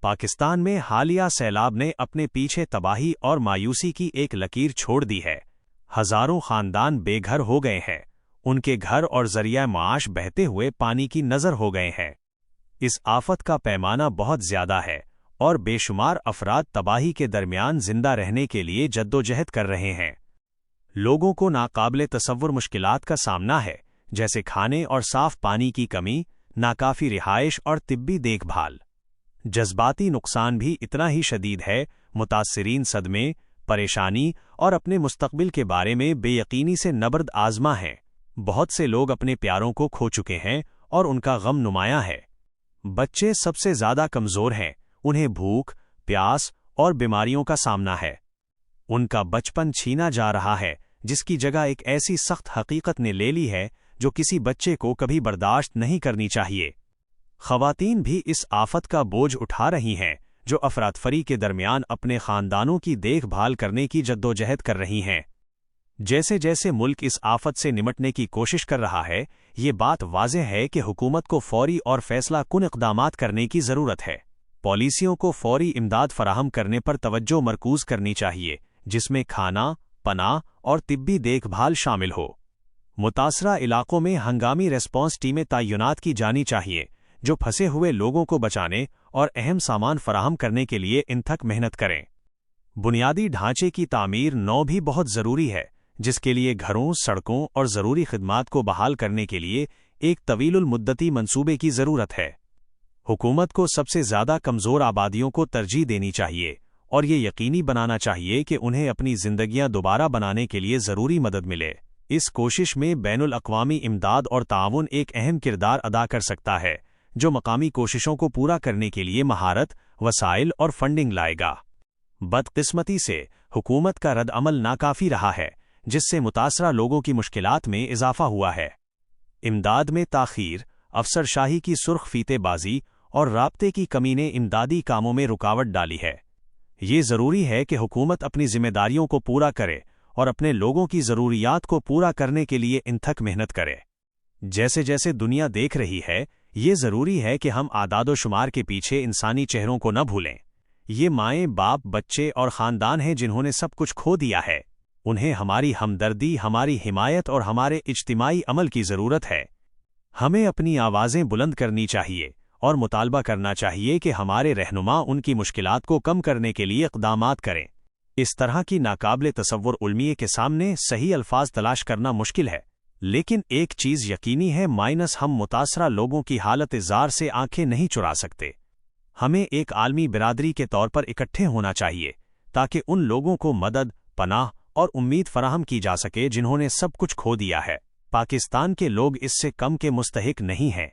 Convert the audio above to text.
پاکستان میں حالیہ سیلاب نے اپنے پیچھے تباہی اور مایوسی کی ایک لکیر چھوڑ دی ہے۔ ہزاروں خاندان بے گھر ہو گئے ہیں، ان کے گھر اور ذریعہ معاش بہتے ہوئے پانی کی نظر ہو گئے ہیں۔ اس آفت کا پیمانہ بہت زیادہ ہے اور بے شمار افراد تباہی کے درمیان زندہ رہنے کے لیے جدوجہد کر رہے ہیں۔ لوگوں کو ناقابل تصور مشکلات کا سامنا ہے، جیسے کھانے اور صاف پانی کی کمی، ناکافی رہائش اور طبی دیکھ بھال۔ جذباتی نقصان بھی اتنا ہی شدید ہے، متاثرین صدمے، پریشانی اور اپنے مستقبل کے بارے میں بے یقینی سے نبرد آزما ہیں۔ بہت سے لوگ اپنے پیاروں کو کھو چکے ہیں اور ان کا غم نمایاں ہے۔ بچے سب سے زیادہ کمزور ہیں، انہیں بھوک، پیاس اور بیماریوں کا سامنا ہے۔ ان کا بچپن چھینا جا رہا ہے، جس کی جگہ ایک ایسی سخت حقیقت نے لے لی ہے جو کسی بچے کو کبھی برداشت نہیں کرنی چاہیے۔ خواتین بھی اس آفت کا بوجھ اٹھا رہی ہیں، جو افراتفری کے درمیان اپنے خاندانوں کی دیکھ بھال کرنے کی جدوجہد کر رہی ہیں۔ جیسے جیسے ملک اس آفت سے نمٹنے کی کوشش کر رہا ہے، یہ بات واضح ہے کہ حکومت کو فوری اور فیصلہ کن اقدامات کرنے کی ضرورت ہے۔ پالیسیوں کو فوری امداد فراہم کرنے پر توجہ مرکوز کرنی چاہیے، جس میں کھانا، پناہ اور طبی دیکھ بھال شامل ہو۔ متاثرہ علاقوں میں ہنگامی ریسپانس ٹیمیں تعینات کی جانی چاہیے، جو پھنسے ہوئے لوگوں کو بچانے اور اہم سامان فراہم کرنے کے لیے انتھک محنت کریں۔ بنیادی ڈھانچے کی تعمیر نو بھی بہت ضروری ہے، جس کے لیے گھروں، سڑکوں اور ضروری خدمات کو بحال کرنے کے لیے ایک طویل المدتی منصوبے کی ضرورت ہے۔ حکومت کو سب سے زیادہ کمزور آبادیوں کو ترجیح دینی چاہیے اور یہ یقینی بنانا چاہیے کہ انہیں اپنی زندگیاں دوبارہ بنانے کے لیے ضروری مدد ملے۔ اس کوشش میں بین الاقوامی امداد اور تعاون ایک اہم کردار ادا کر سکتا ہے، جو مقامی کوششوں کو پورا کرنے کے لیے مہارت، وسائل اور فنڈنگ لائے گا۔ بدقسمتی سے حکومت کا رد عمل ناکافی رہا ہے، جس سے متاثرہ لوگوں کی مشکلات میں اضافہ ہوا ہے۔ امداد میں تاخیر، افسر شاہی کی سرخ فیتے بازی اور رابطے کی کمی نے امدادی کاموں میں رکاوٹ ڈالی ہے۔ یہ ضروری ہے کہ حکومت اپنی ذمہ داریوں کو پورا کرے اور اپنے لوگوں کی ضروریات کو پورا کرنے کے لیے انتھک محنت کرے۔ جیسے جیسے دنیا دیکھ رہی ہے، یہ ضروری ہے کہ ہم اعداد و شمار کے پیچھے انسانی چہروں کو نہ بھولیں۔ یہ مائیں، باپ، بچے اور خاندان ہیں جنہوں نے سب کچھ کھو دیا ہے۔ انہیں ہماری ہمدردی، ہماری حمایت اور ہمارے اجتماعی عمل کی ضرورت ہے۔ ہمیں اپنی آوازیں بلند کرنی چاہیے اور مطالبہ کرنا چاہیے کہ ہمارے رہنما ان کی مشکلات کو کم کرنے کے لیے اقدامات کریں۔ اس طرح کی ناقابل تصور المیے کے سامنے صحیح الفاظ تلاش کرنا مشکل ہے، لیکن ایک چیز یقینی ہے، ہم متاثرہ لوگوں کی حالت زار سے آنکھیں نہیں چرا سکتے۔ ہمیں ایک عالمی برادری کے طور پر اکٹھے ہونا چاہیے تاکہ ان لوگوں کو مدد، پناہ اور امید فراہم کی جا سکے جنہوں نے سب کچھ کھو دیا ہے۔ پاکستان کے لوگ اس سے کم کے مستحق نہیں ہیں۔